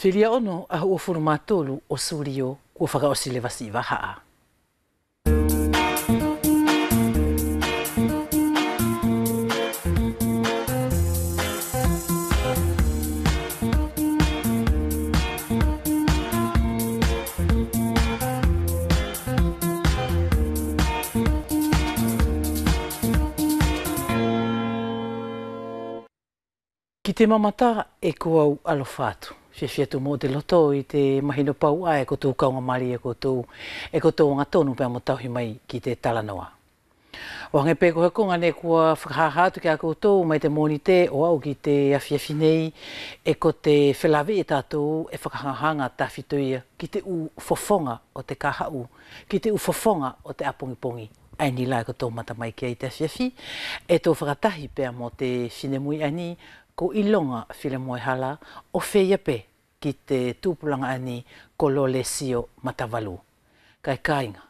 Whilia ono a ua whurumatolu o Surio kua whakaosi le wasi i wahaa. Ki te mamata e kua au alofatu. Whiawhiatu mō te loto i te mahino pau a e koutou kaunga mari e koutou ngā tonu pēr mo tauhi mai ki te talanoa. O hange pēko he konga ne kua whakahahatu ki a koutou mai te mōni te o au ki te awhiawhi nei e ko te whelawe e tātou e whakahangahanga tawhituia ki te u fofonga o te kahau, ki te u fofonga o te apongipongi. Ai ni lai koutou mata mai ki ai te awhiawhi e tō whakatahi pēr mo te whinemui ani ko ilonga whilemoe hala o whea pe ki te tūpulanga ani ko lole sio matavalu. Kai kāinga.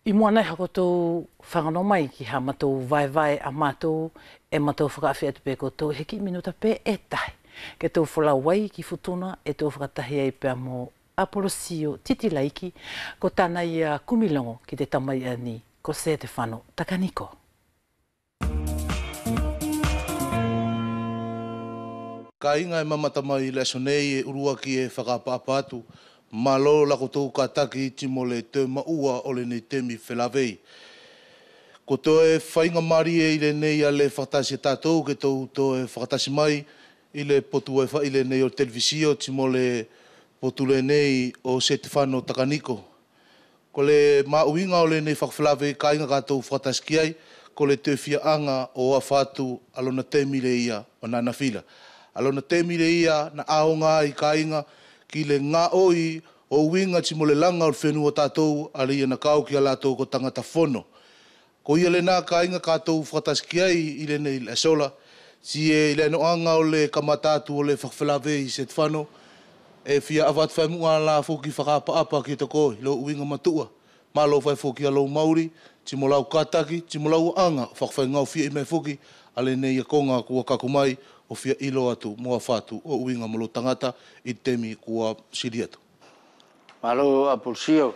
I mua nei hakotou whangano mai ki ha matou vai a matou e matou whakawhi atu pe koutou heki minuta pe e tahi. Ke tau whala wai ki futuna e tau whakatahi ai pēr mo apolosio titi laiki ko tāna ia kumilongo ki te tamai ani ko se te whano takaniko. Ka inga e mamata mai le sonei e urua ki e whakapapa atu, malo la koutou ka taki iti mo le te maua o le nei temi whelawei. Ko to e whainga mari e ile nei a le whakatasi tātou, ke to e whakatasi mai i le potu e wha ile nei o televisio ti mo le potu le nei o se te whano takaniko. Ko le mauinga o le nei whakawhelawei ka inga kātou whakatasi ki ai, ko le te whiaanga o a whātu alona temi le ia o nana whila. Alona temire ia na aonga i kainga ki le ngā oi o winga ti mo le langa o whenua tātou ale ia na kau ki a lātou ko tangata whono. Ko ia le nā kainga kātou whakataski ai i le nei le sola si e le noanga o le kamatatu o le whakawhelawei i se te whano e whia awat whaimua la whoki whakaapa ki te koi lo winga matua. Malo whai whoki a lo Māori, ti mo lau kataki, ti mo lau anga whakawhaingau whia i mei whoki ale nei a konga kua kakumai o fia ilo atu moa whātu o uinga molo tangata i temi kua siri atu. Malo a Pulsio.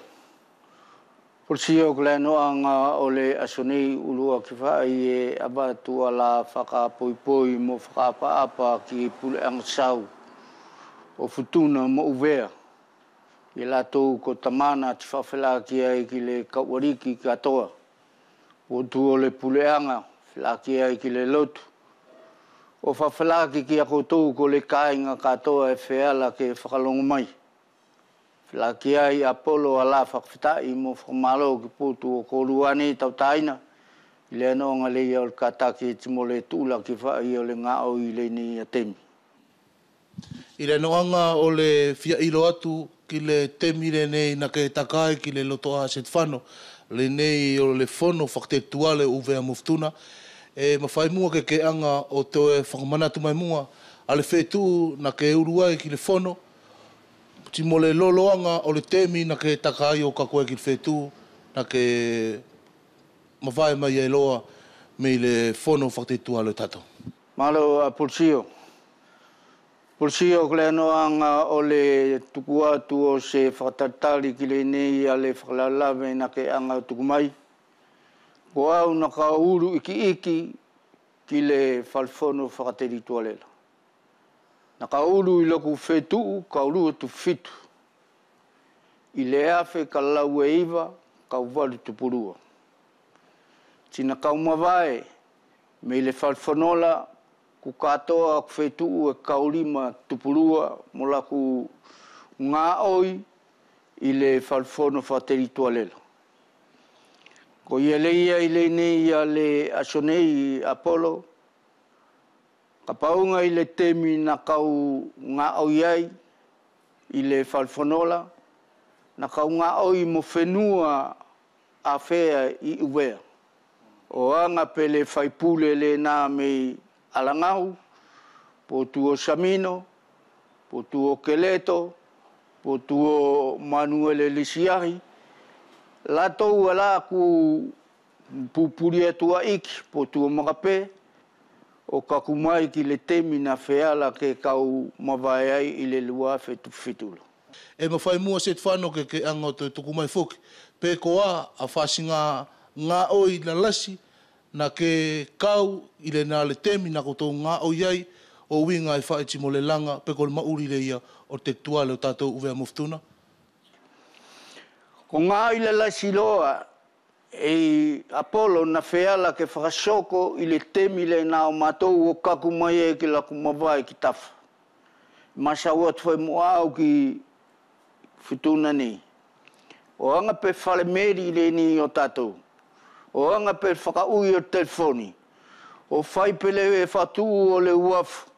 Pulsio kule noanga o le asoni ulua ki whai e abatu a la whakapoipoi mo whakaapa ki pule angasau o futuna mo uvea. I latou ko tamana ti whawhela ki ai ki le kauariki katoa. O tu o le pule anga, whila ki ai ki le lotu. O whawhelaki ki a koutou ko le kāinga katoa e wheala ke whakalongo mai. Whelaki ai Apollo a la whakawhitai mo whakamalo ki pōtu o koruani tau taina. I le anonga le ia o le kataki timo le tūla ki whai o le ngāo i le ni a temi. I le anonga o le whia ilo atu ki le temi le nei na ke takai ki le loto a set whano. Le nei o le whono whaktetuale uvea muftuna. E mawhai mua ke anga o te whakamanatu mai mua a le whetū na ke uruai ki le whono ti mo le loloanga o le temi na ke takai o kakoe ki le whetū na ke mawhai mai e loa me le whono whaktetua le tato. Malo a Pulsio. Pulsio kle noanga o le tuku atu o se whakatatari ki le nei a le whakalalawe na ke anga o tuku mai. Ko au na ka uru iki ki le whalwhono whakateri tualela. Na ka uru i loku whetu, ka uru atu whitu. I le awhe ka lau e iwa, ka uwaru tupurua. Tina ka umawai, me le whalwhonola, ku katoa ku whetu e ka urima tupurua, mo laku ngā oi i le whalwhono whakateri tualela. Ko ia leia i le nei a le asonei Apollo, ka paunga i le temi na kau ngā oi ai i le whalwhonola, na kau ngā oi mo whenua a whea i uwea. O anga pe le whaipule le nā mei alangau, po tuo Samino, po tuo Keleto, po tuo Manuele Lisiahi, la tau ala ku pupuri atua iki, po tua makape, o kakumai ki le temi na feala ke kau mawai ai i le lua fetufitula. E mawhai mua set whano ke anga o te tukumai foki. Pe koa a whasinga ngā oi na lasi na ke kau i le nā le temi na koto ngā oi ai o winga i whaiti mo le langa pe ko le mauri le ia o te tuale o tātou uvea muftuna. Ko ngā i le lasi loa e Apollo na feala ke whakasoko i le temi le nā o mātou o kakumai e ki laku mawai ki tafa. Masa ua tuwai mua au ki futuna ni. O anga pe whale meri le ni o tātou. O anga pe whakaui o telefoni. O whai pe le whatu o le uafu.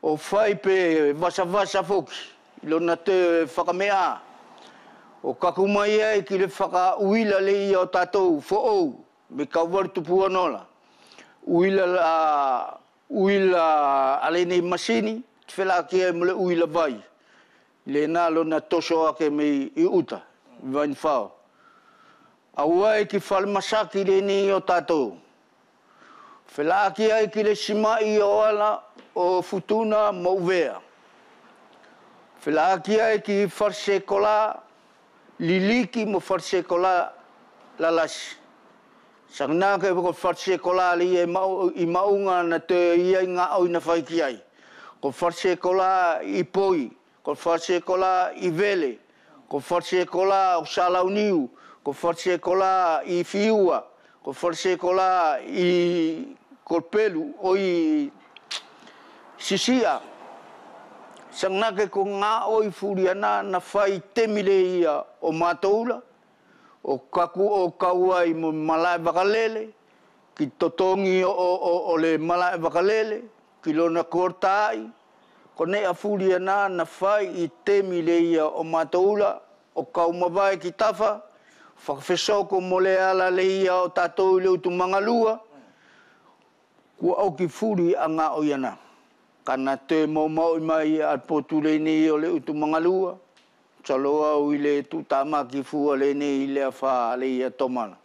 O whai pe vasa foki. Ilo na te whakamea. O kakumai ai ki le whakauila le i o tātou fo ou. Me kauwari tupu anola. Uila ale nei masini. Whela ki e mule uila vai. Le nā lo na toso ake me i uta. Vain whao. Aua e ki whale masaki le ni o tātou. Whela ki ai ki le simai o ala o futuna mauvea. Whela ki ai ki wharse kola liliki mo wharse kola lalasi. Sangna ke ko wharse kola li e i maunga na te iai ngā au na whaiki ai. Ko wharse kola i poi, ko wharse kola i vele, ko wharse kola o salauniu, ko wharse kola i fiua, ko wharse kola i korpelu o i sisia. Sangnake ko ngā oi furiana na whai temile ia o mātoula, o kaku o kaua i mo malai wakalele, ki totongi o le malai wakalele, ki lona kortai, ko ne a furiana na whai i temile ia o mātoula, o kaumawai ki tafa, whakawhesoko mo le ala le ia o tātou leu tu mangalua, kua au ki furi a ngā oiana. Kana te mau mai at potu le ni o le utu mangalua. Chaloa o i le tu tamaki fua le ni i le awha le ia tomana.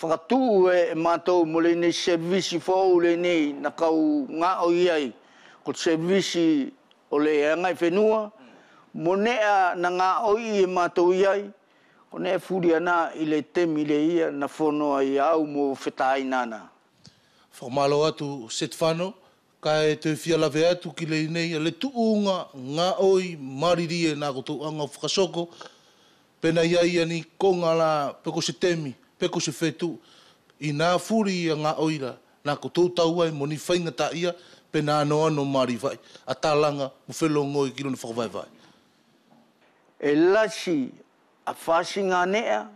Whakatu e mātou mo le ni servisi fōu le ni na kau ngā o iai. Ko servisi o le angai whenua. Mo nea na ngā o i e mātou iai. Ko nea furi ana i le temi le ia na whonoa i au mo whetai nana. Whamalo atu set whano. Ka e te whialawe atu ki le nei, le tuunga ngā oi mariri e nā koto anga whakasoko, pena iai ani ko ngā la peko se temi, peko se whetu, i nā furi a ngā oira, nā koto tau ai moni whainga ta ia, pena ano mari vai, a tālanga mo whelo ngoi ki rona whakawai vai. E lasi a whasinga nea,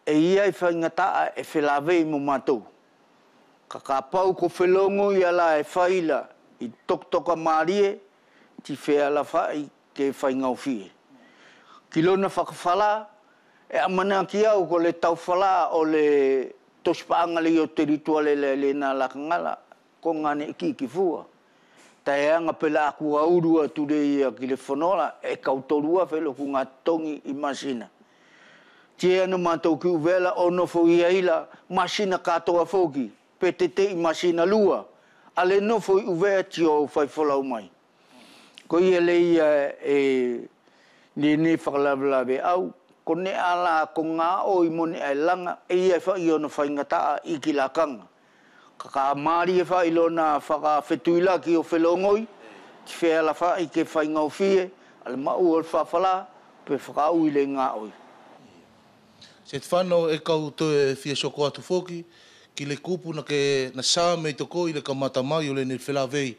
e iai whainga ta e whelawei mo mātou. Ka pau ko whelongo i ala e whaila, i toktoka marie, ti whea la whai ke whaingau fie. Ki lona whakawhala, e amana ki au ko le tau whala o le tospaangali o terituale le nā lakangala, ko ngane ki fua. Ta e anga pela aku aurua ture ia ki le whanola, e kautorua whelo ku ngā tongi i masina. Tie anu mātou ki uvela o nofo ia ila, masina katoa foki, petete i masina lua, ale nofo i uvea tio whai wholau mai. Ko ia le ia e ni whakalawalawe au, ko ne ala ko ngā o i mone ai langa, e ia whai ono whaingataa i ki la kanga. Ka maari e whai lona whakawhetuila ki o whelongoi, ki whea la whai ke whaingau fie, ale mau o whawhala, pe whakau i le ngā oi. Se te whanau e kau toe fia soko atu foki, ki le kupu na ke na sā mei toko i le kamata mai o le ne whelawei.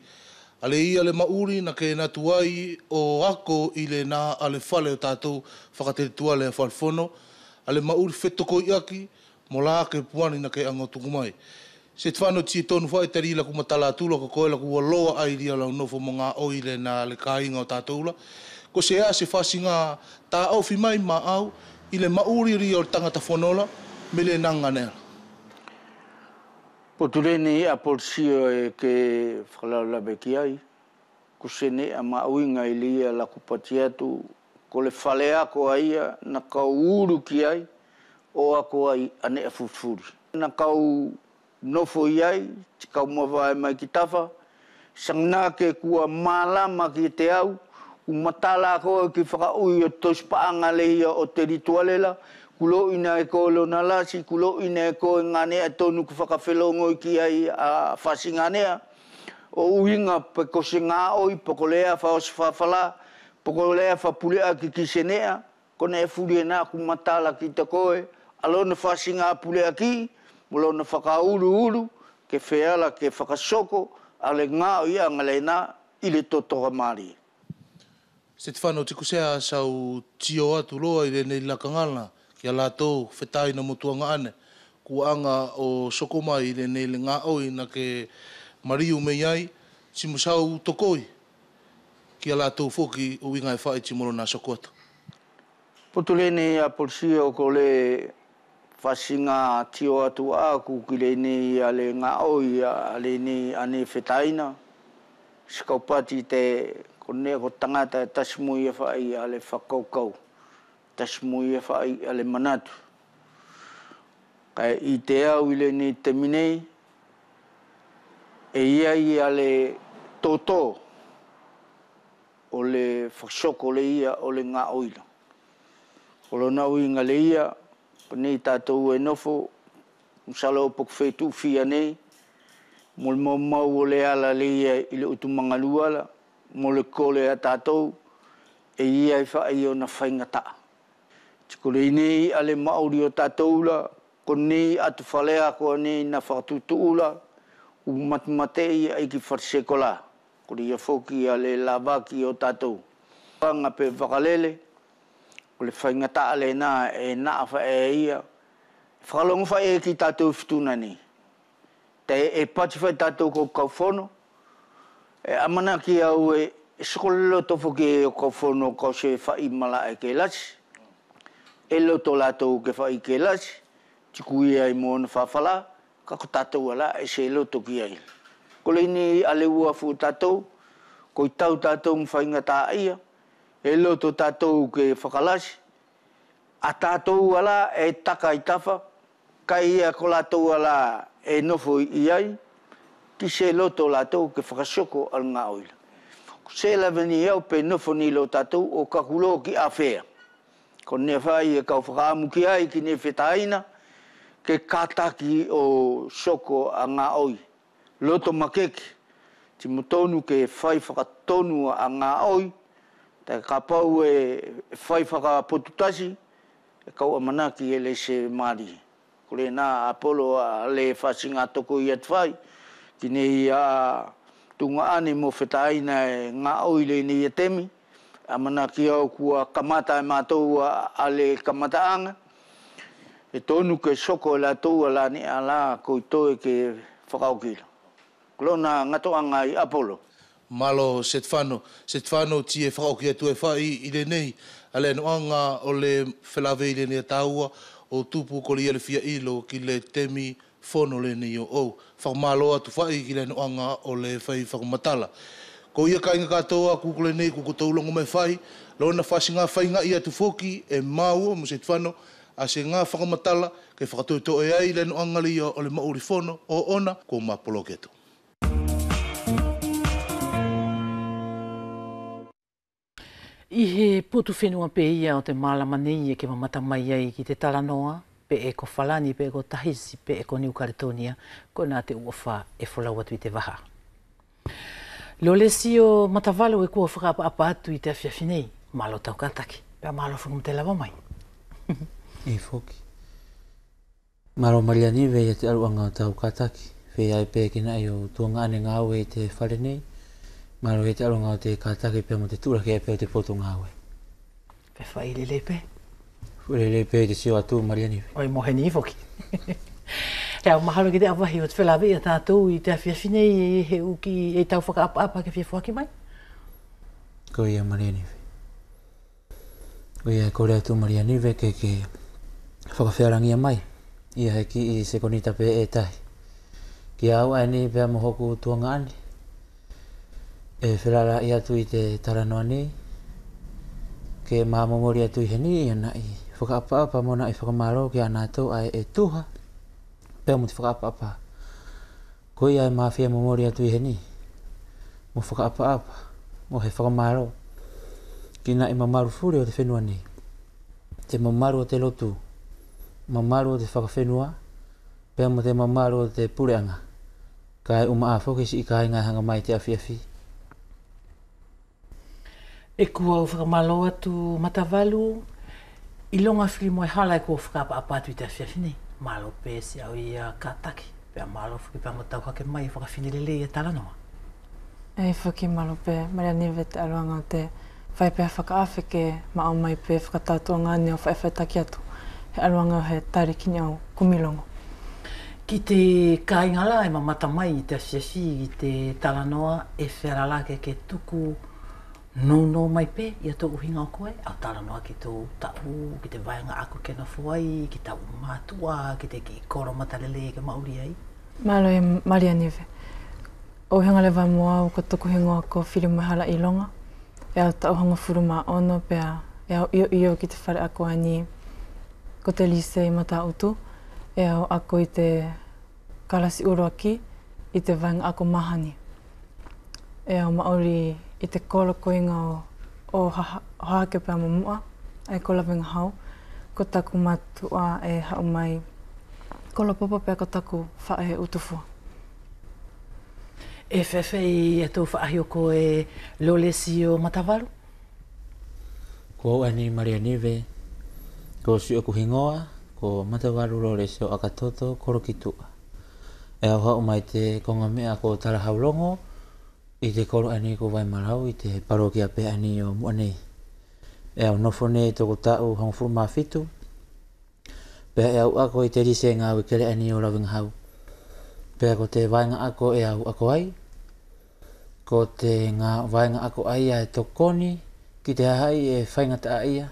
Ale ia le mauri na ke natu ai o ako i le nā ale whale o tātou whakatetua le whalfono. Ale mauri whetoko i aki, mo la ke puani na ke anga tuku mai. Se te whanau tia tonu whai tari la kumatala atula ko koe la kuwa loa ai ria lau nofo mo ngā oi le nā le kāinga o tātou la. Ko se a se whasinga tā au fi mai ma au i le mauri ria o tangata whanola me le nanga nea. Po turene a polsio e ke whakalalawe ki ai, ko sene a mauinga i lia la kupati atu, ko le whale ako aia na kau uru ki ai, o ako ai ane a fufuri. Na kau nofo i ai, ti kau mawai mai ki tafa, Sangna ke kua malama ki te au, umatala ko ki whakaui o tospaanga leia o te ritualela, kulo ina e ko lo nalasi, kulo ina e ko ngane a tonu ku whakawhelongo ki ai a whasinganea, o uinga pe ko se ngā oi, poko lea whaos whawhala, poko lea whapulea ki kisenea, kone e furi e nā ku matala ki te koe, alona whasinga pulea ki, mulona whakauru, ke wheala, ke whakasoko, ale ngā oi a ngale nā, ile totoka maari. Se te whanau tiku sea sau tio atu loa i renei lakangala, ki a lātou whetai na motuanga ane, ku anga o sokoma i renei le ngā oi na ke mariu me iai, si musau tokoi, ki a lātou whoki o winga e whae timoro nā soko atu. Potulene a polisia o ko le whasinga tio atu aku ki le nei a le ngā oi a le nei ane whetaina. Sikaupati te konea ko tangata e tasmui e whai a le whakaukau. Tasmui e whai a le manatu. Kai i te au i le nei te minei e iai a le tōtō o le whasoko le ia o le ngā oila. Kolo nau i ngā le ia, nei tātou e nofo, msala o pok whetu whia nei, mo le mau o le ala le ia i le utu mangaluala, mo le kole a tātou, e ia i whaai o na whaingataa. Tiko le nei a le maori o tātou la, ko nei atu whalea ko nei na whakatutu ula, u matmatei ai ki wharsekola, ko le ia whoki a le lavaki o tātou. Panga pe whakalele, o le whaingataa le nā e naafa e ia. Whakalongo whae e ki tātou whituna ni. Te e pati whae tātou ko kauwhono. E amana ki au e sokolelo tofo ki e o kauwhono kau se whai mala e ke lasi. E loto lātou ke whai ke lasi. Tiku ia i mōna whawhala. Kako tātou ala e se loto ki ai. Ko le ni ale ua fu tātou. Ko i tau tātou mwhaingataa ia. E loto tātou ke whakalasi, a tātou ala e taka i tawha, kai ia ko lātou ala e nofo i ai, ki se loto lātou ke whakasoko al ngā oila. Ko se laveni au pe nofo ni lo tātou o kakulo ki a whea. Ko ne whai e kau whakaamu ki ai ki ne whetaina, ke kātaki o soko a ngā oi. Loto makeki, ti motonu ke whai whakatonu a ngā oi, te ka pau e whai whakapotutasi, e kau amanaki e le se maari. Kore nā Apollo a le whasinga toko i at whai, ki nei a tunga ane mo whetaaina e ngā oile nei a temi, amanaki au kua kamata e mātou a le kamataanga, e tonu ke soko e la tau ala ni ala koitoe ke whakaukila. Kolona ngatoanga i Apollo. Malo Setfano ti e whakaoki atu e whai i le nei, ale noanga o le whelawei le nei taua o tupu ko le fia ilo ki le temi whono le nei o ou. Whakamalo atu whai ki le noanga o le whai whakamatala. Ko ia kainga katoa kukule nei kukutoulongo mai whai, lo na whasinga whainga i atu whoki e mau mo Setfano, a se ngā whakamatala ke whakatoto e ai le noanga li o le mauri whono o ona ko mapolo keto. I he putu whenua pe ia o te malama nei e ke mamata mai ai ki te Talanoa, pe e ko Whalani, pe e ko Tahisi, pe e ko New Caledonia, ko nā te uawha e wholau atu i te waha. Leo lesi o matawalo e kua whakaapa atu i te awhiawhinei, malo tau kataki, pe a malo whungu te lawa mai. E whoki. Maro Mariani vei te aruanga o tau kataki, vei ai pe kina i o tuanga ane ngāwe i te whare nei, maro e te aronga o te kātaki pe mo te tūra ke e pe o te poto ngāwe. Pe whai lele pe? Lele pe te sio atu Mariani. Oi mohe ni whoki. Hea mahalo ki te awahi o te whelawe a tātou i te awhiawhinei e he uki e tau whakaapa ke whiawhaki mai? Ko ia Mariani. Ko ia kore atu Mariani ke whakawhiarangia mai. Ia heki i sekonita pe e tahi. Ki au ane pe mohoku tuanga ane. E wherara i atu i te Talanoa nei, ke mamomori atu i heni, ana i whakaapa mona i whakamaro ki a nātou ai e tuha, pēo mo te whakaapa. Ko ia e mawhia momori atu i heni, mo whakaapa-apa, mo he whakamaro. Kina i mamaru fure o te whenua nei. Te mamaru o te lotu, mamaru o te whakawhenua, pēr mo te mamaru o te pureanga. Kai uma a whokesi i kai ngai hanga mai te awhiawhi. E kua o whakamalo atu matavalu, i longa whiri moe hala e kua whakapa atu i te awhiawhi nei. Malo pēsi au i kātaki, pēr malo whuki pēr mo tau hake mai i whakawhinilele i a talanoa. E whaki malo pē, maria newe te aruanga o te whai pēr whakaawheke ma au mai pē whakatatua ngāne o whaiwhaitaki atu. He aruanga o he tarikini au kumilongo. Ki te kāingala e mamata mai i te awhiawhi i te talanoa e wheralake ke tuku no mai pē i a tō uhinga o koe, au talanoa ki tō tau, ki te vaenga aku ke nafuai, ki tau mātua, ki te ki koro matalele ke mauri ai. Malo e maria newe. O hinga le vai moa o ko tuku hingoa ko whiri mai hala i longa. E au tau hanga furu mā ono pēr, e au iyo ki te whare ako ani ko te lise i mata utu. E au ako i te kalasi uruaki i te vaenga ako mahani. E au maori i te kolo koinga o hake pēr mamua, ai ko lawenga hau, ko taku matua e hau mai kolo popo pēr ko taku whae utufua. E whewhe i a tō whaahi o ko e lolesi o matavalu? Ko au ani maria newe, ko si o kuhingoa, ko matavalu lolesi o akatoto korokitua. E au hau mai te konga mea ko talahaulongo, i te koro ani ko vai marau i te parokia pe ani o mua nei. E au nofo nei toko tau hangfuru maa fitu. Pea e au ako i te rise ngā wikere ani o Lawenga Hau. Pea ko te vaenga ako e au ako ai. Ko te ngā vaenga ako ai e tokoni ki te hahai e whaingata a ia.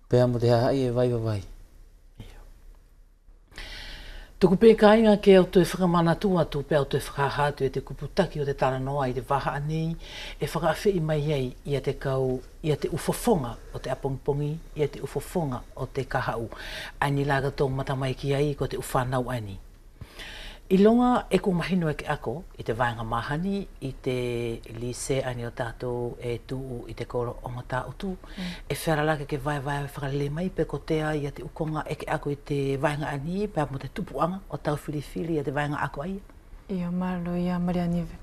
Pea mo te hahai e vai vai. Tuku pē kāinga ke au tue whakamanatua tu pē au tue whakahatu e te kuputaki o te taranoa i te waha anei e whakawhi mai ei i a te kau, i a te ufofonga o te apongpongi, i a te ufofonga o te kahau. Ani laga tō matamai ki ai ko te uwhanau ani. I longa e ko mahino e ke ako i te vaenga mahani i te lise ani o tātou e tuu i te koro o ngata utu. E wheralake ke vai whakalele mai pe ko tea i a te ukonga e ke ako i te vaenga ani pe mo te tupuanga o tau whiriwhiri i a te vaenga ako ai. Ia malo ia maria newe.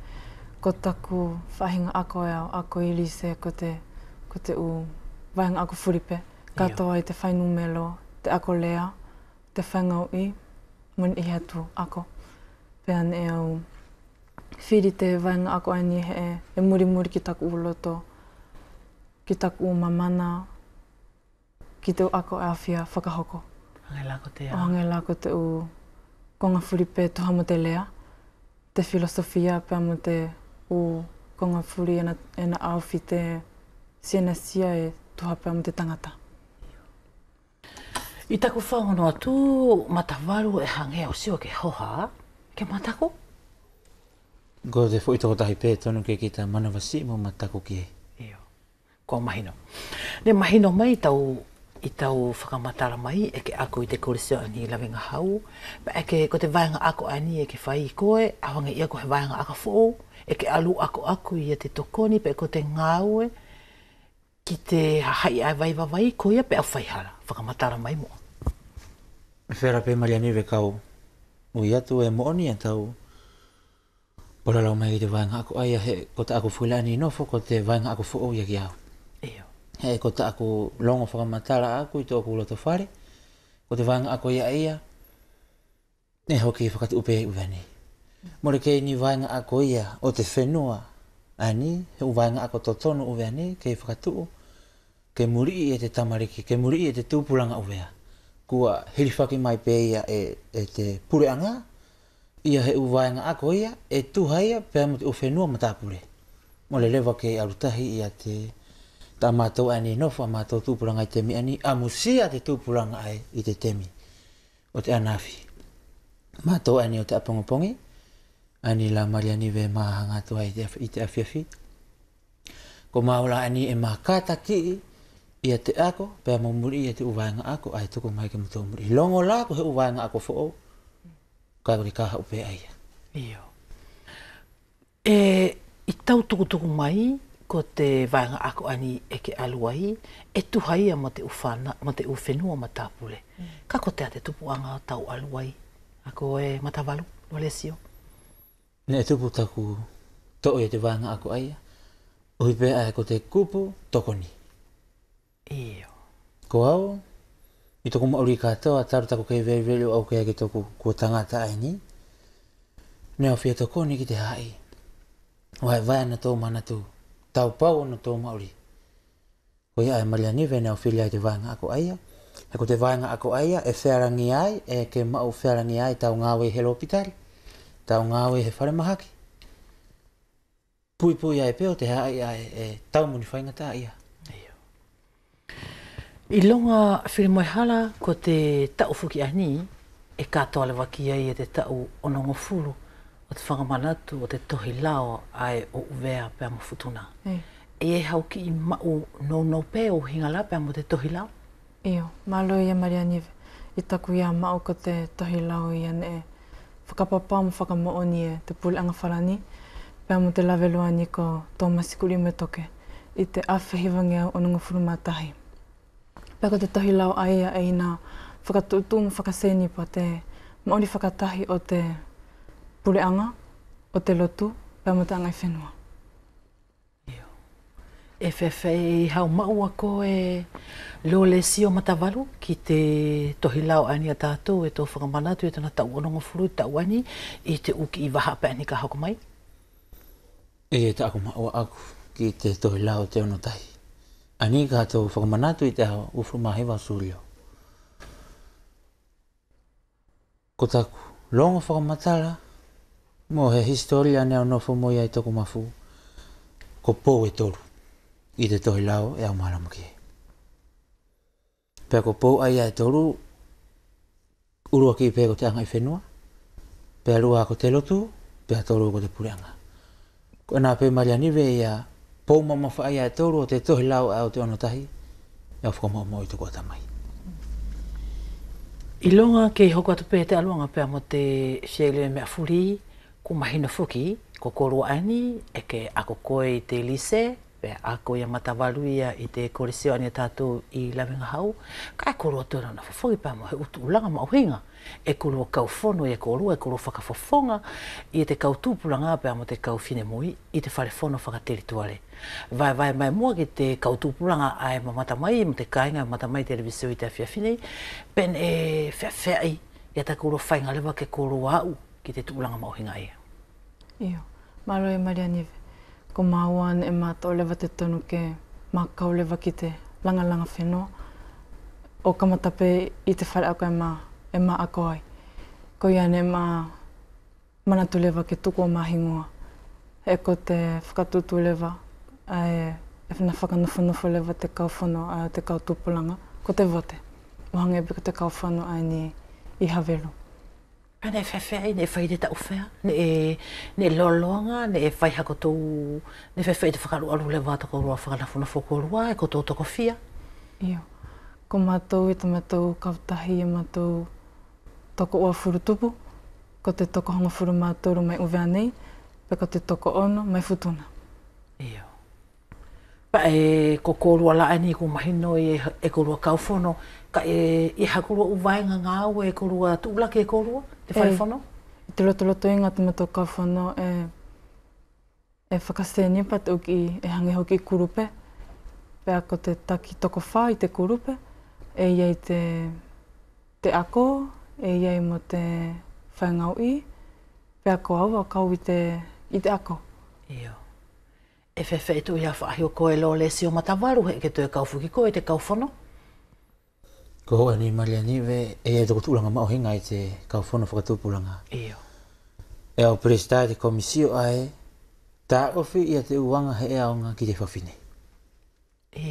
Ko taku whahinga ako e au ako i lise ko te u vaenga ako whiripe. Katoa i te whainumelo, te ako lea, te whaingau i, mun i hatu ako. Pean e au whiri te vaenga ako ani e muri ki taku uloto, ki taku mamana, ki te ako e awhia whakahoko. Hangai lako te au. Hangai lako te u konga whiripe tuha mo te lea, te filosofia pea mo te u konga whiri ena awhi te siena sia e tuha pea mo te tangata. I taku whangono atu, matavaru e hange o sio ke hoha, ke matako? Ko te fo i toko tahi pē tonu ke ki ta manawasi mo matako ki e. Iyo, ko mahino. Ne mahino mai i tau whakamatara mai e ke ako i te koresio ani Lawenga Hau, pa e ke ko te vaenga ako ani e ke whai i koe, awanga ia ko he vaenga aka fōu, e ke alu ako i te tokoni, pa e ko te ngāue, ki te hahai ai vai ko ia pe au whaihara, whakamatara mai moa. Whera pē maria newe kau, ui atu e mooni e tau poralau mai ki te vaenga ako ai he ko ta ako fuilani nofo ko te vaenga ako fōu ia ki au. Iyo. He ko ta ako longo whakamatara aku i tōku loto whare, ko te vaenga ako ia, ne hoki whakatu upe uwani. More kei ni vaenga ako ia o te whenua, ani, he u vaenga ako totonu uwani, kei whakatu, ke muri e te tamariki, ke muri e te tūpuranga uwea. Kua hiriwhaki mai pē ia e te pureanga, ia he u vaenga ako ia, e tuhaia pēr mo te u whenua matapure. Mo le lewa kei arutahi ia te ta mātou ani nofo, a mātou tūpuranga i te mi ani, a musia te tūpuranga ai i te temi o te anafi. Mātou ani o te apongopongi, ani la maria niwe mahanga tua i te awhiawhi. Ko maula ani e makata ki ia te ako, pēr mo muri ia te uvaenga ako, ai tuku mai ke mutou muri. Longo la ko he uvaenga ako fōo, kai kuri kaha upe aia. Iyo. E I tau tukutuku mai, ko te vaenga ako ani e ke aluai, e tuhaia ma te ufana, ma te uwhenua ma tāpule. Ka ko te ate tupuanga o tau aluai, ako e matavalu, Walesio. Ne tupu taku to e te vaenga ako aia, ui pēa e ko te kupu tokoni. Iyo. Ko au, i toku mauri katoa, taru taku kei vei vei au kei ake toku kua tangata aini, neo fia tokoni ki te hai. Wai vai na tō mana tū, tau pau na tō mauri. Ko ia e Marianive neo whilia i te vaenga ako aia, e ko te vaenga ako aia e whearangi ai, e ke mau whearangi ai tau ngāwe he lopitari, tau ngāwe he whare mahaki. Pui pui ai peo te hai ai e tau muni whaingata ia. I longa whirimoihala ko te tau fuki ani, e katoa le waki ai e te tau onongo fulu, o te whangamanatu o te tohi lao ai o uvea pēa mo futuna. E hau ki i mau no pē o hingala pēa mo te tohi lao? Iyo, malo ia Marianive. I taku ia mau ko te tohi lao ia ne whakapapa mo whakamooni e te puleanga wharani, pēa mo te laweloani ko tō masikuri me toke, i te awhihiwangi au onongo furumatahi. Pēa ko te tohi lao aia e ina whakatutu mo whakaseni pa te maori whakatahi o te puleanga, o te lotu, pēa mo te angai whenua. E whewhei hau mau ako e Lolesio Matavalu ki te tohi lao ani a tātou e tō whakamanatu e tana tau onongo furu tau ani i te uki i waha pēni ka hako mai? E te ako maua aku ki te tohi lao te ono tahi. Ani ka tō whakamanatu i te hao ufru mahewa surio. Ko taku longa whakamatala mo he historia neo nofo moi ai toko mafu ko pou e toru i te tohi lao e au maramaki. Pea ko pou ai ai toru urua ki pēko te angai whenua, pea rua ko te lotu, pea toru ko te pureanga. Ko nā pē Marianive ia pou mama wha ai ai toru o te tohi lao au te ono tahi, e au whakamau mo i toko atamai. I longa ke hoko atu pē te aluanga pēa mo te whiele mea furi, ko mahina fuki, ko korua ani, e ke ako koe i te lise, pea ako ia Matavalu ia i te koresio ani a tātou i Lawenga Hau, ka e korua tōna na whawhoi pēa mo he utu ulanga mauhinga, e korua kauwhono e korua whakawhonga i te kautūpulanga pēa mo te kauwhine mui i te whare whono whakateri tuare. Vai mai mua ki te kautūpulanga ai matamai, mo te kāinga matamai televisio i te whiawhinei, pen e whiawhai i ta korua whainga lewa ke korua au ki te tūlanga mauhinga ia. Iyo, malo e Marianive. Ko māuan e mātou lewa te tonu ke mākau lewa ki te langa whenua. O kamatape i te whare ako e mā ako ai. Ko ian e manatu lewa ke tuku o mahingoa. E ko te whakatutu lewa, e whina whakanofo lewa te kauwhono a te kautupulanga. Ko te vote. Mohange ko te kauwhono ai ni i Havelu. Ne whewhai, ne whai te tau whea, ne loloanga, ne whai hako tō, ne whewhai te whakaru aru le wātako rua whakanafuna whokorua, e ko tō toko whia? Iyo. Ko mātou i te mātou kautahi e mātou toko ua furutupu, ko te toko honga furu mātou mai uwea nei, pe ko te toko ono mai futuna. Iyo. Pa e ko korua laani ko mahino e korua kauwhono, ka e hakurua uwaenga ngā au e korua tūlake e korua, te whare whono? I te loto inga te mato kauwhono e whakaseni pa te uki e hangi hoki i kurupe, pea ko te taki toko whā i te kurupe, e iei te ako, e iei mo te whaingau i, pea ko au kau i te ako. Iyo. E whewhai tu ia whaahi o koe Lolesio Matavalu, he ke tu e kauwhuki koe te kauwhono? Ko hoa ni Marianive e toko tūlanga mauhinga i te kauwhono whakatūpulanga. Iyo. E au prestai te komisio ai, tā ofi ia te uanga he aonga ki te whawhine.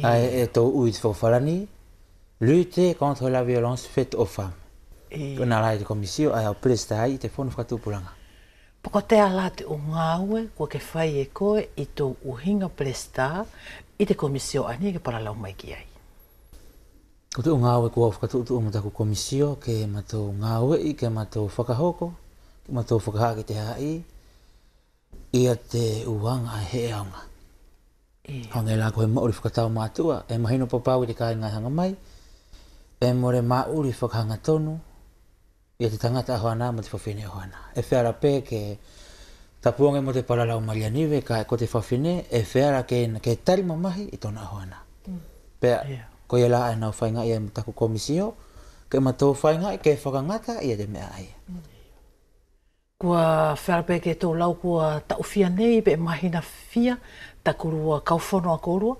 Ai e tō ui te whakawharani, lutte contre la violence faite aux femmes. Ko nā lai te komisio ai au prestai i te whono whakatūpulanga. Poko te ala te o ngāue, kua ke whai e koe i tō uhinga presta i te komisio ani ke paralau mai ki ai. Ko te o ngāue kua whakatutu o mataku komisio ke matou ngāue i ke matou whakahoko, ke matou whakahaki te hai. ia te uanga he aunga. Hange la koe mauri whakatau mātua, e mahino papau i te kai ngai hanga mai, e more mauri whakahanga tonu, ia te tangata ahoana mo te whawhine ahoana. E whiara pē ke tapuonge mo te paralau Marianiwe, ka ko te whawhine, e whiara ke tari mamahi i tona ahoana. Pea, ko ia la e nau whainga ia mo taku komisio, ke matou whainga i ke whakangata ia te mea ai. Kua whiara ke tō lau kua tau whia nei pe mahina whia, ta kurua kauwhono a korua?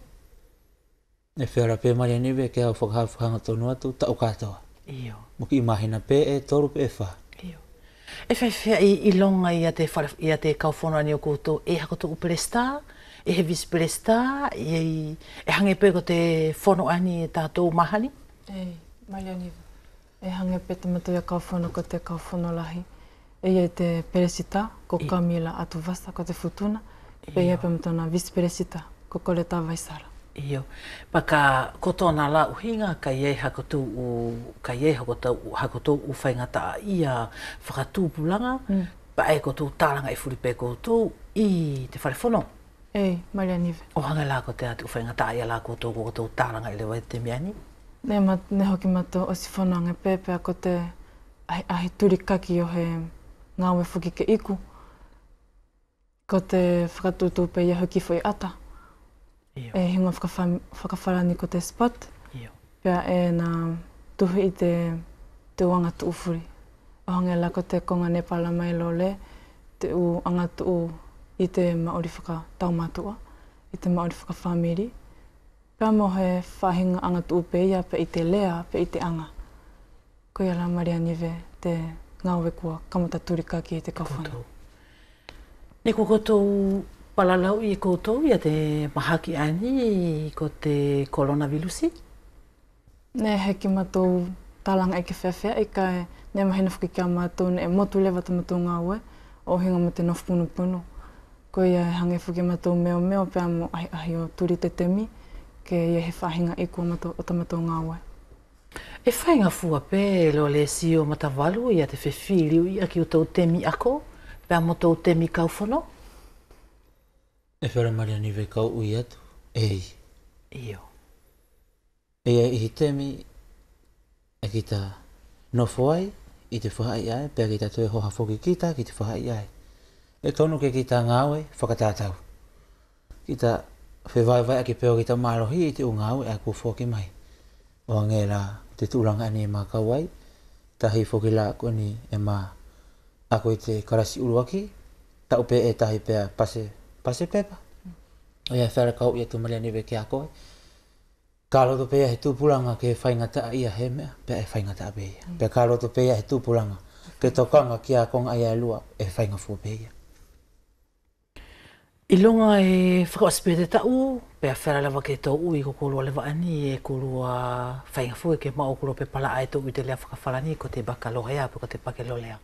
E whiara pē Marianiwe ke au whakahanga tonu atu, tau katoa. Iyo. Muki i mahina pē e toru pē wha. Iyo. E whai whia i longa ia te kauwhono ani o koutou, e hako tō uperesta, e he visperesta, e hange pē ko te whono ani e tātou mahani? Marianiwe. E hange pē te matu ia kauwhono ko te kauwhono lahi. E te peresita, ko Kamila Atuvasa, ko te futuna. Pe ia pēmatona vice-peresita, ko Koleta Vaisara. Iyo. Paka ko tōna la uhinga, ka iei hakotu u whaingata ia whakatūpulanga, pa e ko tō tālanga i furipe ko tō i te wharewhono. Marianiwe. O hanga la ko te atu whaingata ia la ko tō tālanga i lewa te miani? Ne hoki mato o si whananga pēpea ko te ahi turikaki o he ngāwe whuki ke iku. Ko te whakatūtū pe ia hoki fo i ata. Iyo. E hinga whakawharani ko te spot. Iyo. Pea e nā tuhi i te uanga tuufuri. O hange la ko te konga Nepala mai lo le, te u anga tuu i te maori whakataumātua, i te maori whakawhamiri. Pea mo he whahinga anga tuu pe ia, pe i te lea, pe i te anga. Ko ia la Marianiwe te ngāwe kua kamata turikaki i te kawhana. Ni ko koutou palalau i koutou ia te mahaki ani ko te coronavirusi? Ne heki matou talanga e ke whewhea i kai ne mahina whakikea mātou ne e motu lewa ta matou ngāwe o hinga mo te nofu punupunu. Ko ia e hange whuki matou meo pēa mo ahi o turi te temi ke ia he whahinga i kua matou o ta matou ngāwe. E whainga fua pē lo le sio matavalu ia te whewhiriu ia ki o tau temi ako? Pea mo tau temi kauwhono? E whiara Marianiwe kau ui atu, Iyo. E i temi e ki ta nofo ai i te whahai ai, pea ki ta tue hoha whoki kita ki te whahai ai. E tonu ke ki ta ngāwe whakatātau. Ki ta whewaiwai a ki peo ki ta mārohi i te o ngāwe a kua whoki mai. O ngē la te tūranga ani e mā kau ai, tahi whoki la ko ni e mā ako i te karasi uruaki, tau pe e tahi pea pase pepa. O ia whiara kau ia tu Marianiwe ke a koe. Ka loto pea he tūpulanga ke whaingata ia he mea, pea e whaingata pe ia. Pea ka loto pea he tūpulanga ke tokanga ki a konga ia lua e whaingafua pe ia. I longa e whakaspete tau, pea whiara lewa ke tau ui ko korua lewa ani e korua whaingafua ke mao korua pe pala ai tau i te lea whakawharani ko te bakalohea pe ko te pakelolea.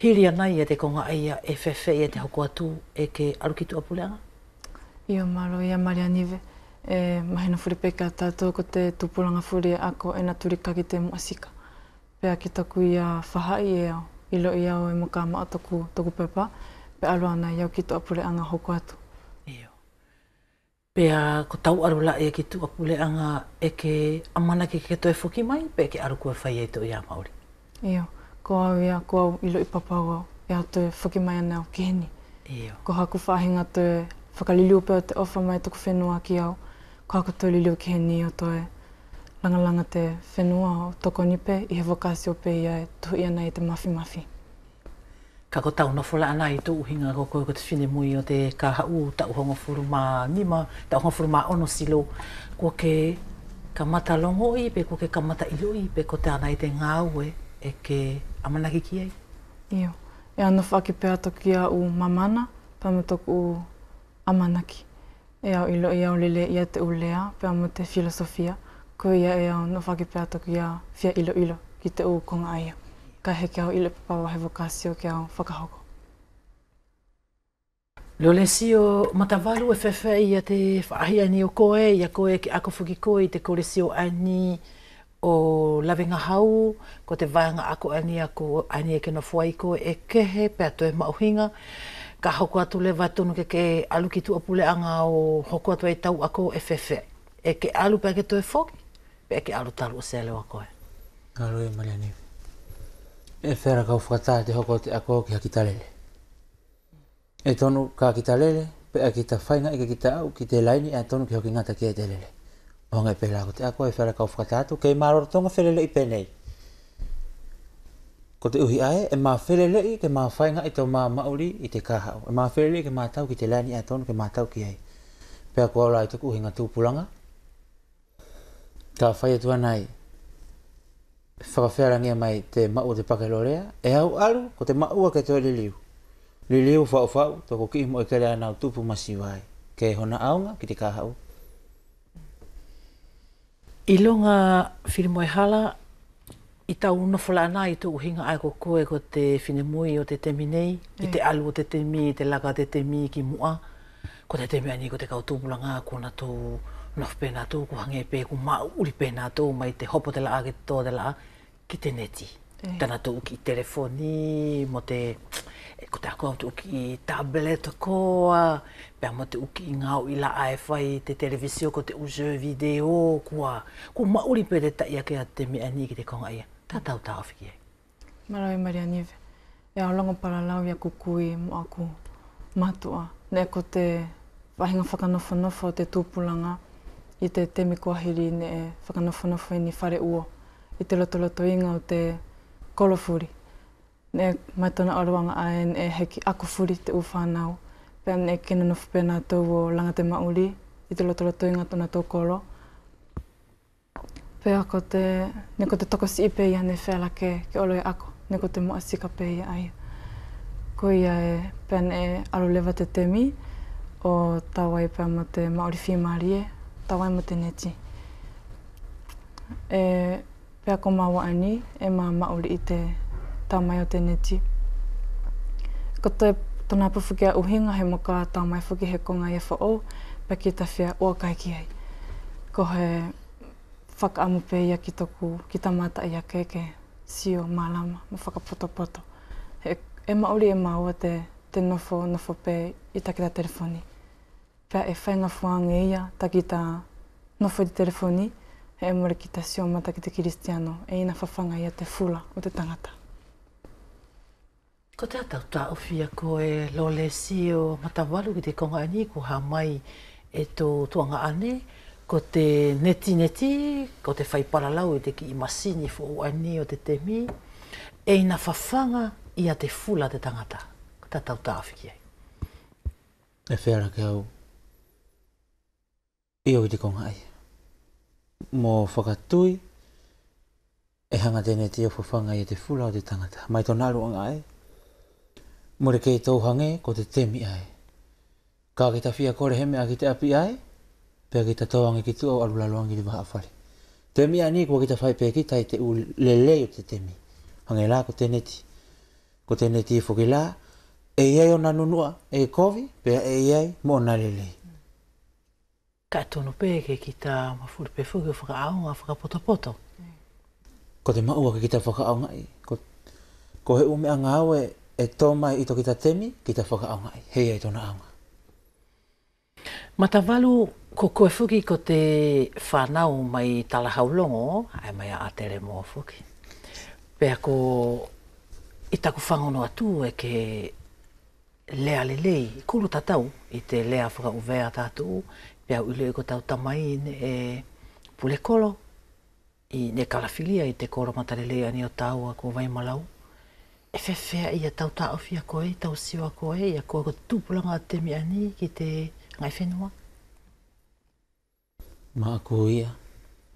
Hiri anai e te konga aia e whewhe e te hoko atu e ke arukitu apuleanga? Ia maro, ia Marianiwe. E mahina whuripeka tātou ko te tupulanga whuri ako e na turikaki te muasika. Pea ki taku ia whahai e au, ilo i au e moka maa toku pepa, pe alo ana iau ki tu apuleanga hoko atu. Iyo. Pea ko tau arula e ki tu apuleanga e ke amana ke toe whuki mai, pe ke aru kua whai e to ia Māori. Iyo. Ko au ia, ko au ilo i papau au, e au te whuki mai ana au ki heni. Iyo. Ko haku whahinga te whakaliliu peo te ofa mai tuku whenua ki au, ko haku te liliu ki heni o toe langalanga te whenua o toko nipe, i he vokasio pe ia e tuhi ana i te mafi. Ka ko tau nofula ana i tō uhinga ko koe ko te whine mui o te kahau, tau honga furu mā nima, tau honga furu mā ono silo, ko ke kamata longo i, pe ko ke kamata ilo i, pe ko te ana i te ngāue e ke amanaki ki ai. Iyo. E ana whaki pēa toki a u mamana, pēma toku u amanaki. E au ilo i au lele ia te ulea, pēa mo te filosofia, ko ia e au no whaki pēa toki a whia ilo ki te u konga aia. Ka heke au ilo papawa he vokasio ki au whakahoko. Leo le sio matavalu e whewhe ia te whaahia ni o koe, ia koe ki ako whuki koe i te kore sio ani o lawenga hau, ko te vaianga ako ani e ke no fuai koe e kehe, pēa toe mauhinga, ka hoko atu le watonu ke alu ki tu apule anga o hoko atu e tau ako e whewhe. E ke alu pe ke toe whoki, pe ke alu talu o se leo ako e. Alu e Mariani. E whera kau whakata te hoko te ako ki hakitalele. E tonu ka kitalele, pe a kita whainga e kita au ki te laini e tonu ki hoki ngata ki e te lele. Honga e pela ko te ako e whera kau whakata atu, kei maroro tonga whelele i penei. Ko te uhi ae, e maa whelele i ke maa whainga i tau maa mauri i te kahau. E maa whelele i ke maa tau ki te laini e tonu ke maa tau ki ei. Pea kua ola i tuku uhi ngā tūpulanga. Ka whai atua nai, whakawhiarangia mai te mau te pakelorea, e au alu ko te maua ke toi liliu. Liliu whau, toko ki mo e kere anau tupu masiwai. Ke hona aunga ki te kahau. I longa whirimoe hala, i tau unofola ana i tu uhinga ai ko koe ko te whinemui o te temi nei, i te alu o te temi, i te laka te temi ki mua, ko te temi ani ko te kautūpulanga, ko na tō nof pēnā tō, ko hange pē, ko mauri pēnā tō, mai te hopo te laa ki tō te laa, ki te neti. Tana tō uki telefoni, mo te, ko te ako tō uki tablet koa, pēr mo te uki ngau i la ai whai, te televisio ko te uze video, ko mauri pē te taia ke a te mea ni ki te konga ia. Tā tau tā awhiki e. Marawi Marianive, e aolonga paralau ia kukui mo aku matua. Ne ko te wahinga whakanofo te tūpulanga, i te temi kuahiri ne e whakanofo i ni whare uo, i te lotoloto inga o te kolofuri. Ne mai tona aruanga ae e heki akufuri te uwhanau, pēr ne kena nofu pēnā tau o langa te mauri, i te lotoloto inga tona tau kolo. Pēr ko te, ne ko te tokosi ipe ia ne whela ke olo e ako, ne ko te moasika pe ia aia. Ko ia e pēr ne aru lewa te temi, o tawai pēr mo te maori whimarie, tawai mo te neti. E pēr ko mawa ani, e maori i te tamai o te neti. Ko te tona puwhuki a uhinga he moka tamai whuki he konga e whao, pēr ki ta whia ua kai ki ai. Ko he whakaamu pē ia ki toku, ki ta mata ia ke sio malama, ma whakapoto. E maori e maua te nofo pē i takita telefoni. Pēr e whainga fuange ia, takita nofo i te telefoni, he e more ki ta sio mata ki te kiristiano, e ina whawhanga ia te fula o te tangata. Ko te atau tā uwhia ko e lole sio matawalu ki te konga ani, ko ha mai e tō tuanga ane, ko te neti, ko te whai paralau i te ki i masini fo ani o te temi, e ina whawhanga ia te fula te tangata. Ko te atau tā uwhiki ai. E whera ke au, i o i te konga ai. Mō whakatui, e hanga te neti o whawhanga i te fula o te tangata. Mai tō naru anga ai, more kei tauhange ko te temi ai. Ka ki ta whia kore he mea ki te api ai, pēr ki ta tauhange ki tu au arulaluangi li waha awhare. Temi ani kua ki ta whai pēr ki tai te u lelei o te temi. Hange la ko te neti. Ko te neti e whoki la, e iai o na nunua, e kovi, pēr e iai mo na lelei. Ka tono pē ke ki ta mawhuri pē whuki o whakaaunga, whakapoto. Ko te maua ki ta whakaaunga i. Ko he ume anga au e tō mai i toki ta temi, ki ta whakaaunga i. Hei ai tōna aunga. Matawalu ko koe whuki ko te whanau mai talahaulongo, ai mai a tere mō whuki. Pea ko i taku whangono atu e ke lea lelei, kuru tatau i te lea whakauvea tātou, pea ule i ko tau tamai e pulekolo, i ne kalafilia i te koro matarelei ani o tāua ko Waimalau. E whewhea ia tau tāwhia koe, tau siwa koe, ia koe ko tūpulanga temi ani ki te ngai whenua. Ma ako ia,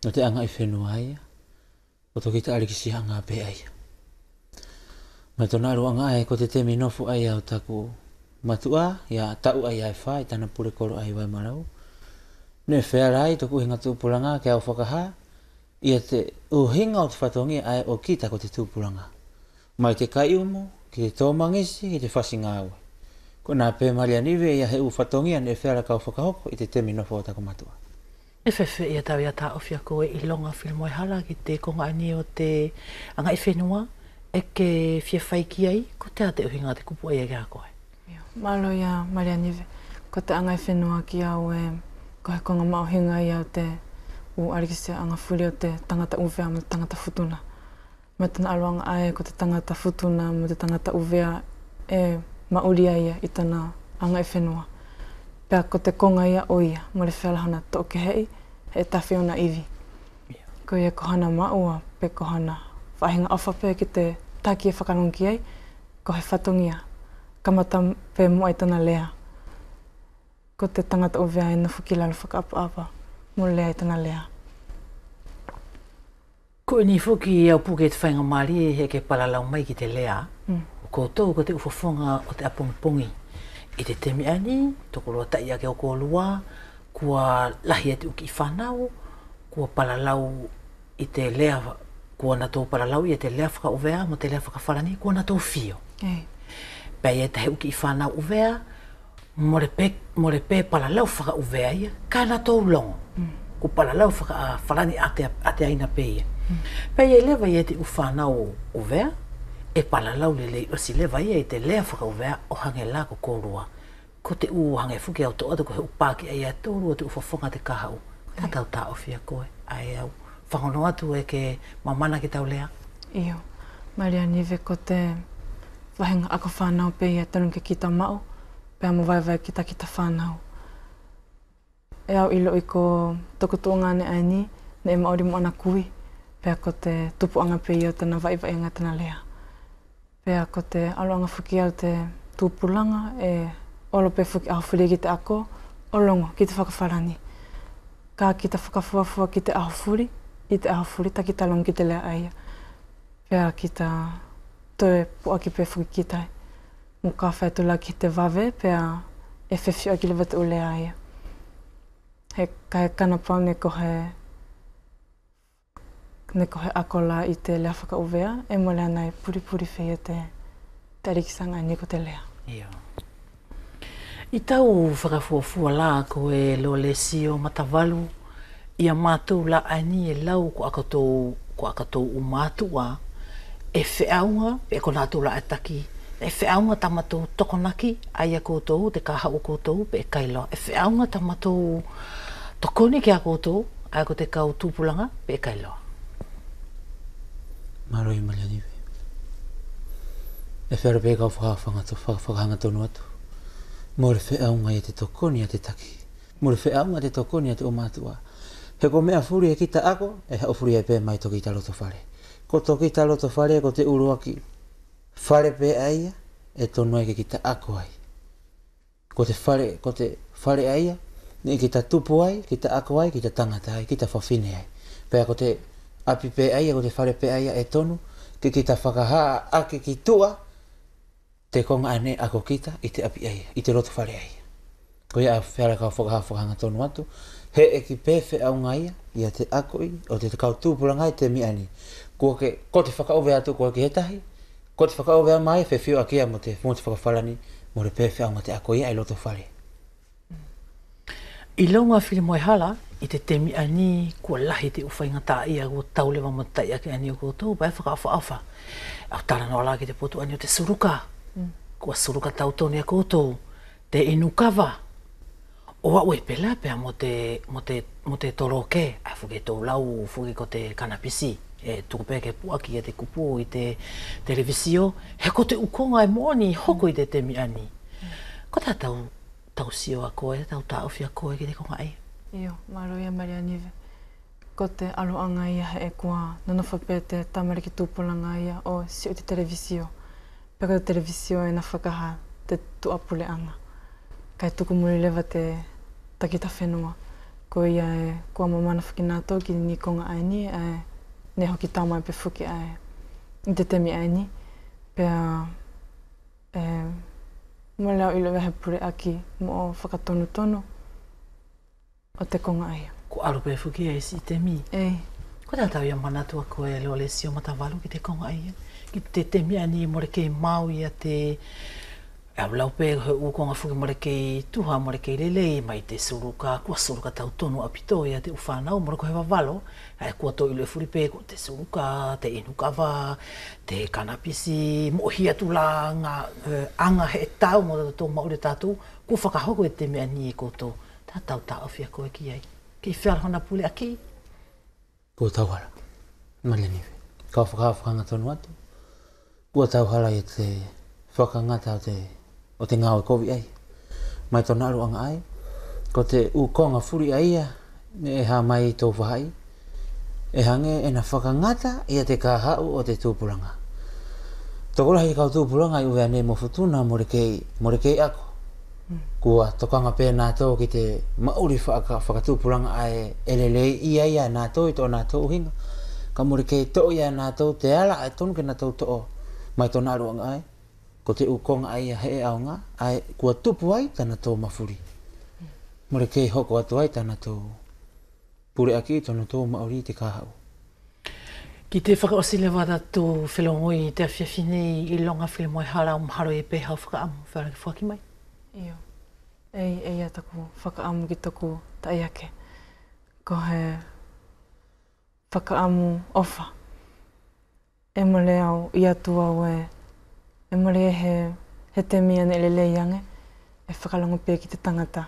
no te anga i whenua ia, o toki te arikisi hanga pe aia. Mai tōna aru anga ai ko te temi nofu ai au taku matua, ia tau ai ai whai, tana pure koro ai Waimalau. Ne whea rai toku hinga tūpulanga ke au whakaha, ia te uhinga o te whatongi ai o kita ko te tūpulanga. Mai te kai umo, ki te tōmangisi, ki te whasinga aue. Ko nā pē Marianive ia he u whatongia ne whea kau whakahoko i te temi nofo o taku matua. E whewhe ia tau ia tā ofia koe i longa whirimoe hala ki te konga ani o te anga i whenua, e ke whia whaiki ai, ko te ate uhinga te kupu ai e kia koe. Malo ia Maria Nive. Ko te angai whenua ki au ko he konga maohinga i au te u arikise anga furi o te tangata uwea mo te tangata futuna. Me tana aluanga ai ko te tangata futuna mo te tangata uwea mauria ia i tana angai whenua. Pea ko te konga ia o ia mo le whelahana to ke hei he tawhi ona iwi. Ko ia kohana maua pe kohana whahinga awha pe ki te taki e whakanongi ai ko he whatongia. Kamata pe mo ai tana lea. Ko te tangata o vea e na whakilalo whakaapa mo lea i tana lea. Ko ni whuki au puke te whainga maari he ke palalau mai ki te lea. Ko tau ko te uwhawhonga o te apongipongi. I te temi ani, toko roa tai ake o ko lua, kua lahi ate uki i whanau, kua palalau i te lea, kua na tō palalau i te lea whaka uvea, mo te lea whakawharani, kua na tō whio. Pei e tahe uki i whanau uvea, mo le pe palalau whaka uvea ia, ka na tō longo. Ko palalau whaka wharani ate aina pe ia. Pei e lewa i te u whanau uvea, e palalau lelei o si lewa ia i te lea whakauvea o hange la ko kōrua. Ko te u hange fuki au toa ko he upaki ai atōrua te uwhawhonga te kahau. Tā tau tā ofia koe, ai au. Whangono atu e ke mamana ki tau lea? Iyo. Maria Nive ko te wahenga ako whanau pe ia tanu ke kita mau, pe amo vai kita whanau. E au ilo i ko toko tuongane ai ni, ne e maori mo ana kui, pe ko te tupuanga pe ia tana vai anga tana lea. Pea ko te aloanga whuki au te tūpulanga e olo pe whuki ahawhuri ki te ako, olongo ki te whakawharani. Ka ki te whakafuafua ki te ahawhuri, i te ahawhuri ta ki talong ki te lea aia. Pea ki ta toe pua ki pe whuki ki tai. Mo ka whaitula ki te wawe, pea e whewhio ki lewa te o lea aia. Ka he kanapau ne kohe akola i te lea whakauvea, e mo lea nei puri whea te arikisanga ni ko te lea. Ia. I tau whakafuafua la ko e lo le sio matavalu, ia mātou la ani e lau ko akatou u mātua, e whiaunga, e ko nātou la ataki, e whiaunga tamatou tokonaki, ai a koutou, te kahau koutou, pe e kaila, e whiaunga tamatou tokoni ki a koutou, ai ko te kau tūpulanga, pe e kaila. Maroi Maria Nive. E whera pe kau whakahanga tonu atu. Mo re whiaunga i te tokoni a te taki. Mo re whiaunga te tokoni a te o mātua. He ko mea furi e kita ako, e hao furi e pe mai toki ta loto whare. Ko toki ta loto whare, ko te uruaki whare pe aia, e tonu ai ke kita ako ai. Ko te whare aia, ne kita tupu ai, kita ako ai, kita tangata ai, kita whawhine ai. Pea ko te api pe aia, ko te whare pe aia e tonu, ke kita whakahaa ake ki tua, te konga ane ako kita i te api aia, i te roto whare aia. Ko ia whiara kau whakahanga tonu atu, he e ki pewhi au ngaia, ia te akoi, o te kau tūpurangai te miani. Ko te whakaowe atu ko ke hetahi, ko te whakaowe mai, whiwhio akia mo te whakawharani, mo re pewhi au ma te akoi ai roto whare. I longa whiri moe hala, i te temi ani kua lahi te uwhainga tā ia kua taulewa mo tai ake ani o koutou, pai whakawha. Au tara noa la ki te potu ani o te suruka. Kua suruka tautoni a koutou, te inukawa. O wa ue pela pea mo te toroke, a fuke tō lau, fuke ko te kanapisi. E tukupe ke puaki e te kupu i te televisio, he ko te ukonga e moni hoko i te temi ani. Ko tā tau sio a koe, tau tāuwhi a koe ki te konga ai. Iyo, Maroia Maria Nive. Ko te aloanga ia he e kua nanawhape te tamariki tūpulanga ia o sio te televisio. Peka te televisio e na whakaha te tuapuleanga. Kai tuku muri lewa te takita whenua. Ko ia e kua mamana whakinato ki ni konga ai ni, ne hoki tamai pe whuki ai i te temi ai ni. Pea mo leo ilo wehe pure aki mo whakatonu o te konga ai. Ko alu pe whuki ai si temi? Ei. Ko tā tau ia manatua koe leo le sio matawalu ki te konga ai? Ki te temi ani mo re ke mau ia te E lau pe he u konga fuki mare kei tuha mare kei lelei mai te suruka, kua suruka tau tonu apito ia te uwhanau mara ko he wawalo. E kua to ilo e furi pe ko te suruka, te inukawa, te kanapisi, mohia tu la ngā anga he tau mo tō maure tātou. Kua whakahoko e te mea ni e koto, tā tau tā awhia koe ki ai. Kei whiarahana pule a ki? Kua tauhara, male niwe. Kau whakahawhanga tonu atu. Kua tauhara i te whakangata o te ngāo e kovi ai. Mai tōna aru anga ai. Ko te ukonga furi ai ia, me e ha mai tō whahai. E hange e na whakangata ia te kāhau o te tūpuranga. Tokora hei kau tūpuranga i uwea ne mo futuna more kei ako. Kua tokanga pēnā tō ki te mauri whakatūpuranga ai elelei ia nā tō i tō nā tō uhinga. Ka more kei tō ia nā tō te ala ai tonu ke nā tō tō. Mai tōna aru anga ai. Ko te ukonga ai he aonga, ai kua tupu ai tana tō mawhuri. More kei hoko atu ai tana tō pure aki tōna tō maori te kāhau. Ki te whakaosile wada tō whelongoi te awhiawhinei i longa whilemoe hara o maharo e pēhau whakaamu, whara ki whaki mai? Iyo. Ei a taku whakaamu ki taku taiake. Ko he whakaamu ofa. E mole au i atu au e mare he te mea ne lelei ange, e whakalongo pē ki te tangata.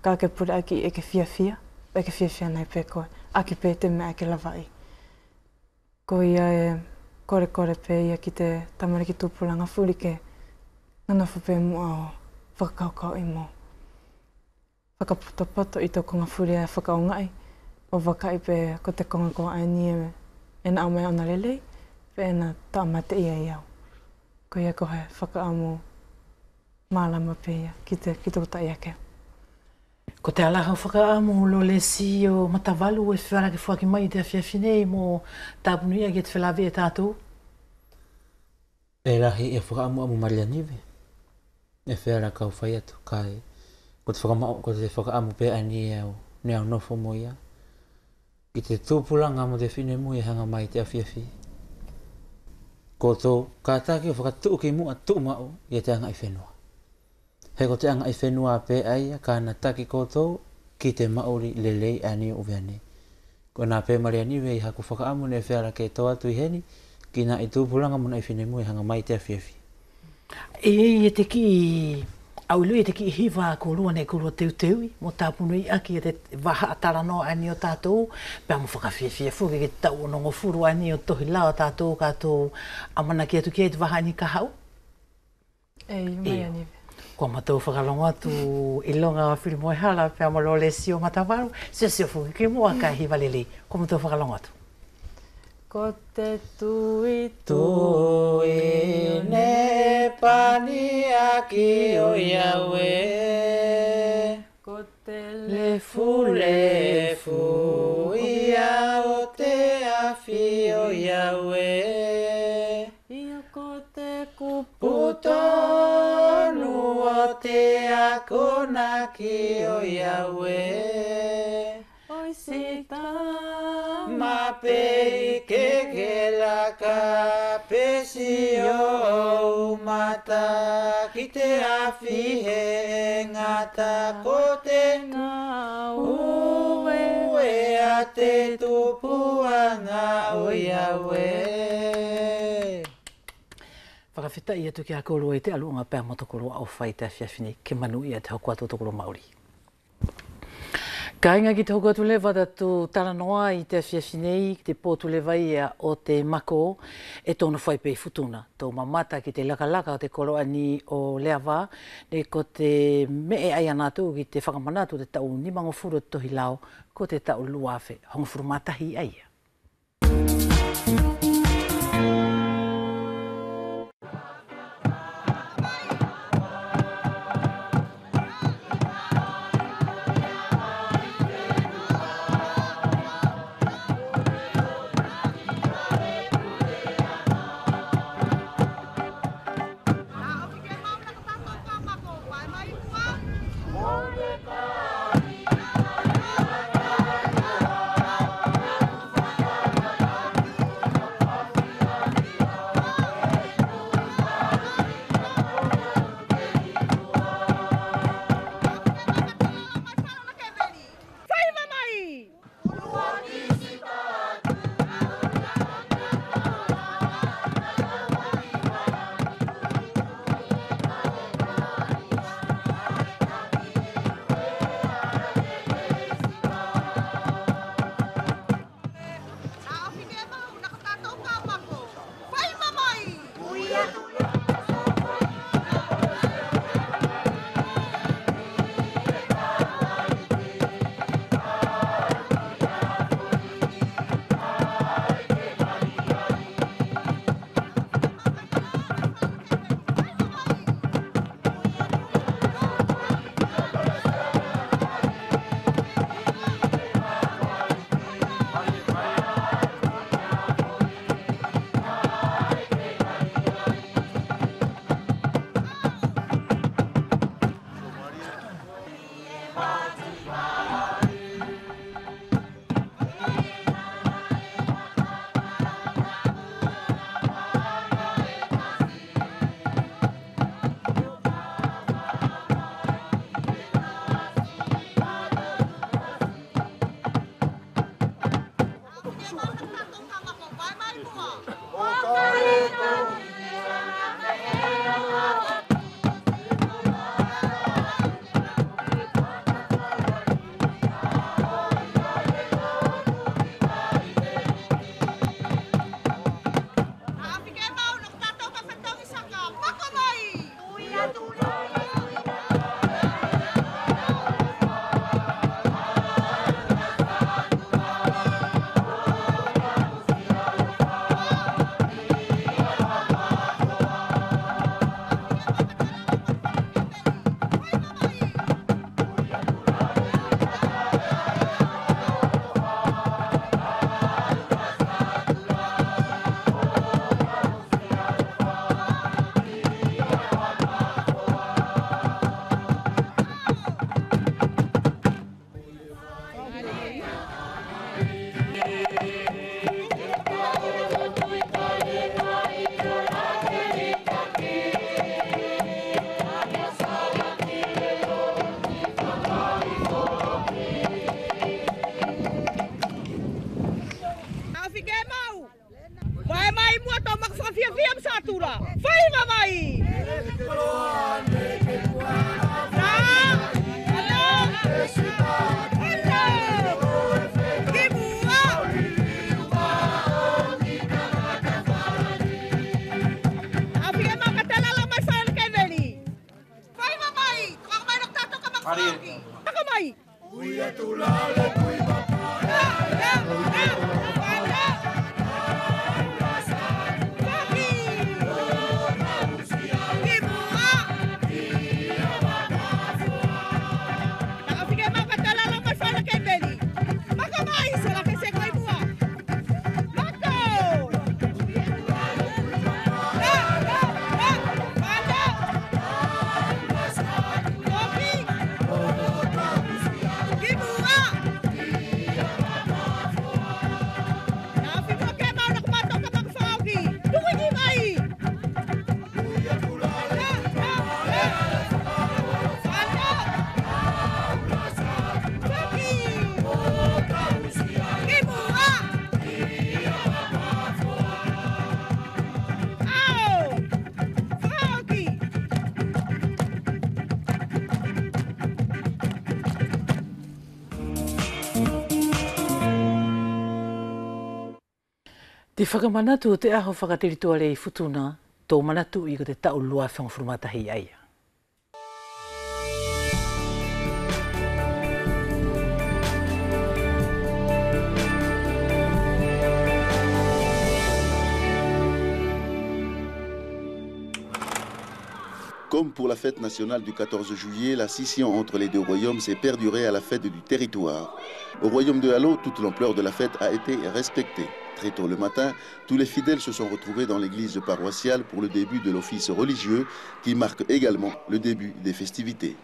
Ka ke pure aki e ke whiawhia, e ke whiawhia nei pē koe. Aki pē te mea e ke lawai. Ko ia e kore pē ia ki te tamariki tūpuranga furi ke nanafu pē mua o whakakaukau i mō. Whakapoto i tō konga furi a whakaongai, o wakai pē ko te konga ko aini e na au mai ona lelei, pē e na taamate ia i au. Ko ia ko he whakaamu mālama pēia ki tō taiake. Ko te alahau whakaamu lo lesi o matawalu e whiara ke whaki mai te awhiawhinei mō tāpunu ia ki te whelawea tātou? E rahi e whakaamu amu maria niwe. E whiara kau whai atu kai. Ko te whakaamu pē ani e au ne au nofo mo ia. Ki te tūpulanga mo te whine mui hanga mai te awhiawhi. Ko tō kātaki o whakatuu ki mua tuu mau i te anga i whenua. He ko te anga i whenua pē aia kāna taki ko tō ki te maori lelei ani o uweane. Ko nā pē maria niwe i haku whakaamu ne whiara ke tō atu i heni ki nā i tūpulanga mona i whine mui hanga mai te awhiawhi. E te ki au lui te ki hiwa ko rua nei ko rua teu mo tāpunu i aki e te waha atarano ani o tātou pēr mo whakawhiawhia fuki ke tau o nongo furu ani o tohi lao tātou kātou amana ki atu ki e te waha ani ka hau? Mai aniwe. Kua matou whakalongo atu i longa o whilemoe hara pēr mo lo lesi o matawaru, sio fuki ke mua ka hiwa lelei. Kua matou whakalongo atu. Ko te tui ne pani aki o Iawe. Ko te lefu ia o te awhi o Iawe. Ia ko te kupu Putonu o te akona ki o Iawe. Oi sita Ma pei ke la ka pesi o mata ki te awhi he ngata ko te uwe a te tupuanga o Iawe. Whakawhita i atu ki a kōrua i te aluanga pēr mo tokoro au whai te awhiawhini ke manu i a te hoko atu tokoro Māori. Ka inga ki te hoko atu lewa tatu taranoa i te awhiawhinei ki te pōtu lewa ia o te mako e tōna whai pei futuna. Tō mamata ki te lakalaka o te koroani o Leawa ne ko te mee ai anatu ki te whakamanatu te tau nimango furu tohi lao ko te tau luafe hongfuru matahi aia. Te whakamanatu o te aho whakateritua le i futuna, tō manatu i ko te tau lua whangwhurumatahi aia. Comme pour la fête nationale du 14 juillet, la scission entre les deux royaumes s'est perdurée à la fête du territoire. Au royaume de Halo, toute l'ampleur de la fête a été respectée. Très tôt le matin, tous les fidèles se sont retrouvés dans l'église paroissiale pour le début de l'office religieux qui marque également le début des festivités.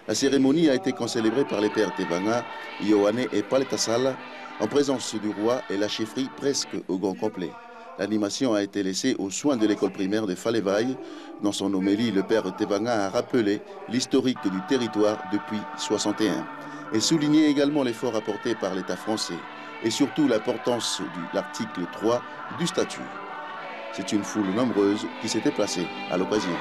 La cérémonie a été concélébrée par les pères Tebanga, Ioane et Paletasala en présence du roi et la chefferie presque au grand complet. L'animation a été laissée aux soins de l'école primaire de Falevaille. Dans son homélie, le père Tebanga a rappelé l'historique du territoire depuis 1961 et souligné également l'effort apporté par l'État français et surtout l'importance de l'article 3 du statut. C'est une foule nombreuse qui s'est déplacée à l'occasion.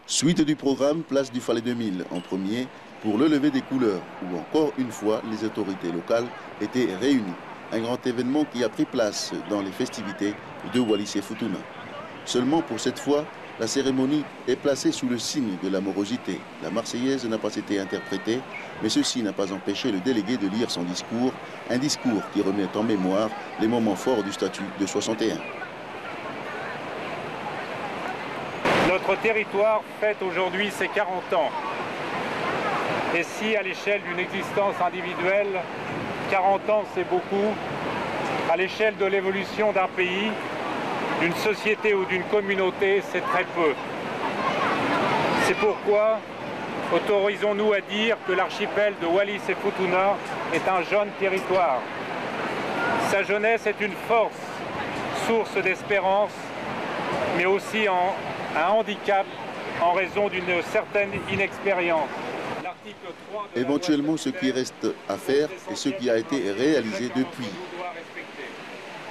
Suite du programme, place du Falais 2000 en premier pour le lever des couleurs, où encore une fois les autorités locales étaient réunies. Un grand événement qui a pris place dans les festivités de Wallis et Futuna. Seulement pour cette fois, la cérémonie est placée sous le signe de l'amorosité. La Marseillaise n'a pas été interprétée, mais ceci n'a pas empêché le délégué de lire son discours, un discours qui remet en mémoire les moments forts du statut de 61. Notre territoire fête aujourd'hui ses 40 ans. Et si à l'échelle d'une existence individuelle, 40 ans c'est beaucoup, à l'échelle de l'évolution d'un pays, d'une société ou d'une communauté, c'est très peu. C'est pourquoi autorisons-nous à dire que l'archipel de Wallis et Futuna est un jeune territoire. Sa jeunesse est une force, source d'espérance, mais aussi un handicap en raison d'une certaine inexpérience. Éventuellement, ce qui reste à faire et ce qui a été réalisé depuis.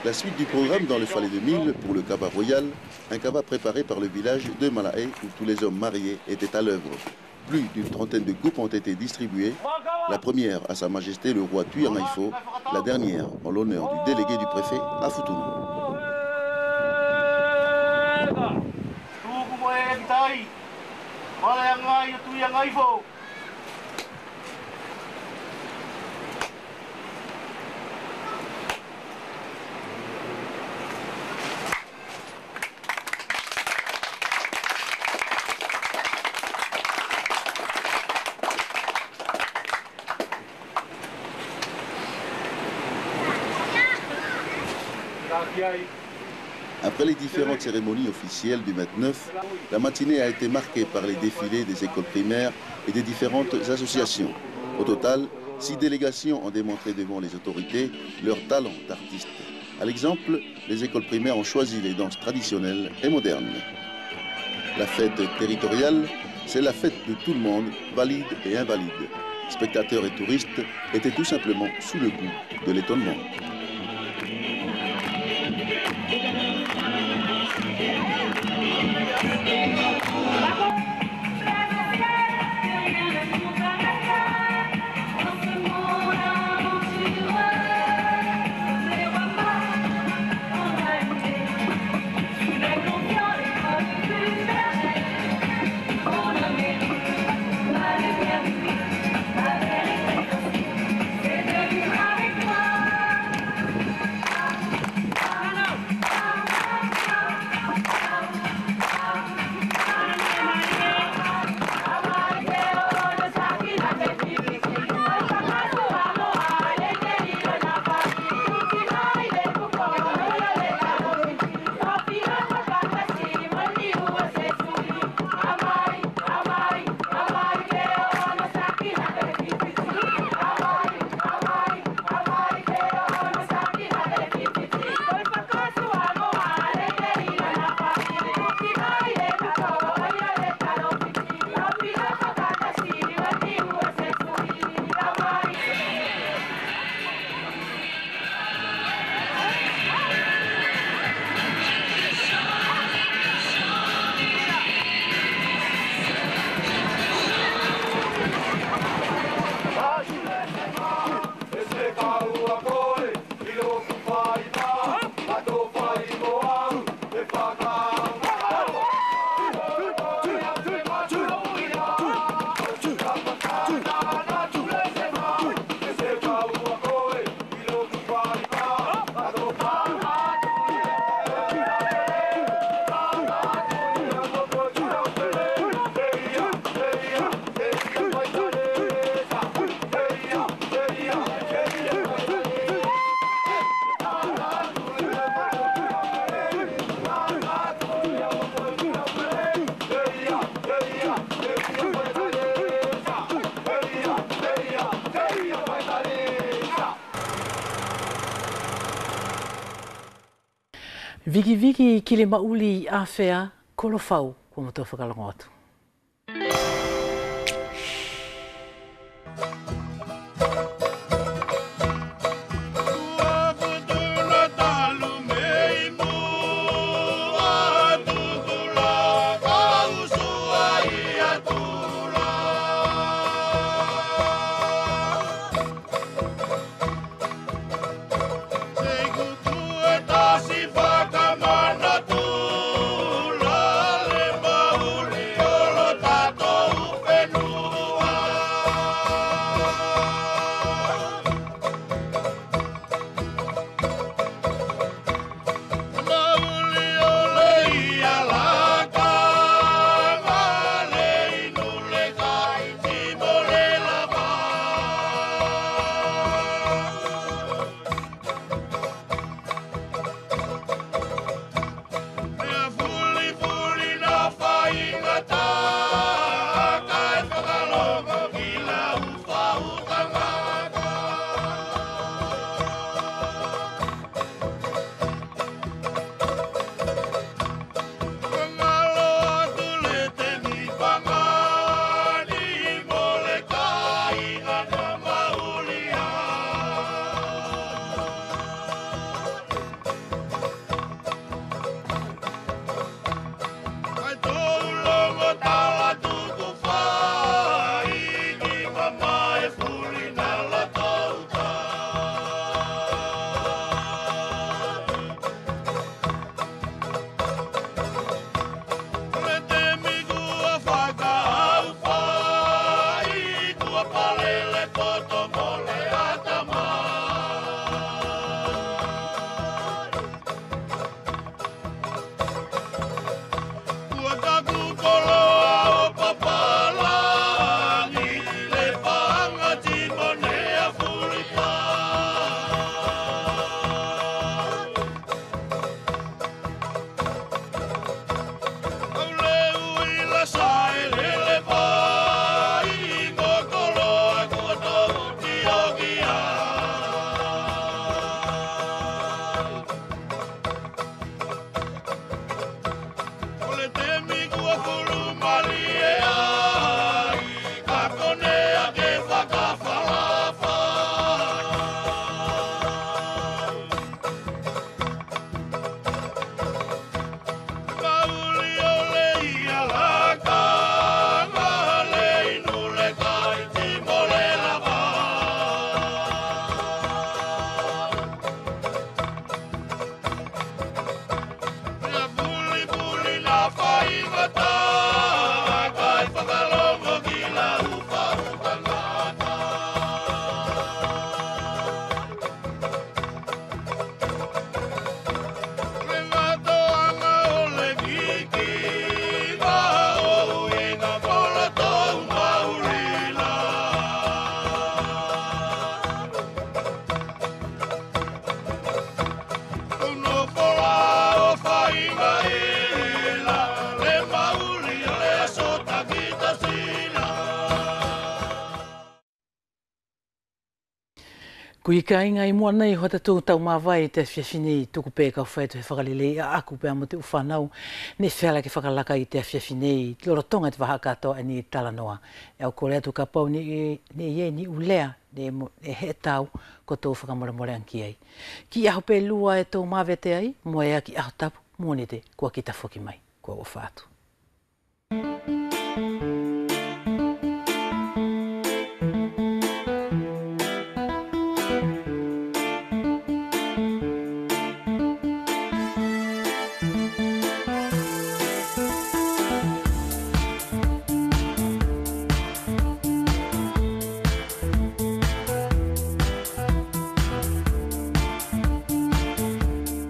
La suite du programme dans le Falais 2000 pour le Kava Royal, un Kava préparé par le village de Malaé où tous les hommes mariés étaient à l'œuvre. Plus d'une trentaine de coupes ont été distribuées. La première à Sa Majesté le roi Tuyangaifo, la dernière en l'honneur du délégué du préfet à Futuna. Après les différentes cérémonies officielles du 29, la matinée a été marquée par les défilés des écoles primaires et des différentes associations. Au total, 6 délégations ont démontré devant les autorités leur talent d'artiste. À l'exemple, les écoles primaires ont choisi les danses traditionnelles et modernes. La fête territoriale, c'est la fête de tout le monde, valide et invalide. Spectateurs et touristes étaient tout simplement sous le coup de l'étonnement. Viki viki ki le mauli a whea kolofau kua matua whakalongo atu. Kui ka inga I mua nei hota tū tau mawai te whiawhini tuku pē kau whaitu he whakalele a aku pēa mo te uwhanau ne whiala ke whakalaka I te whiawhini loro tonga te waha katoa ni talanoa. E au kore atu ka pau ni ye ni ulea ne he tau ko tō whakamore anki ai. Ki aho pē lua e tō mawete ai, mua ea ki aho tapu, mua ni te kua kita whoki mai, kua o whaatu.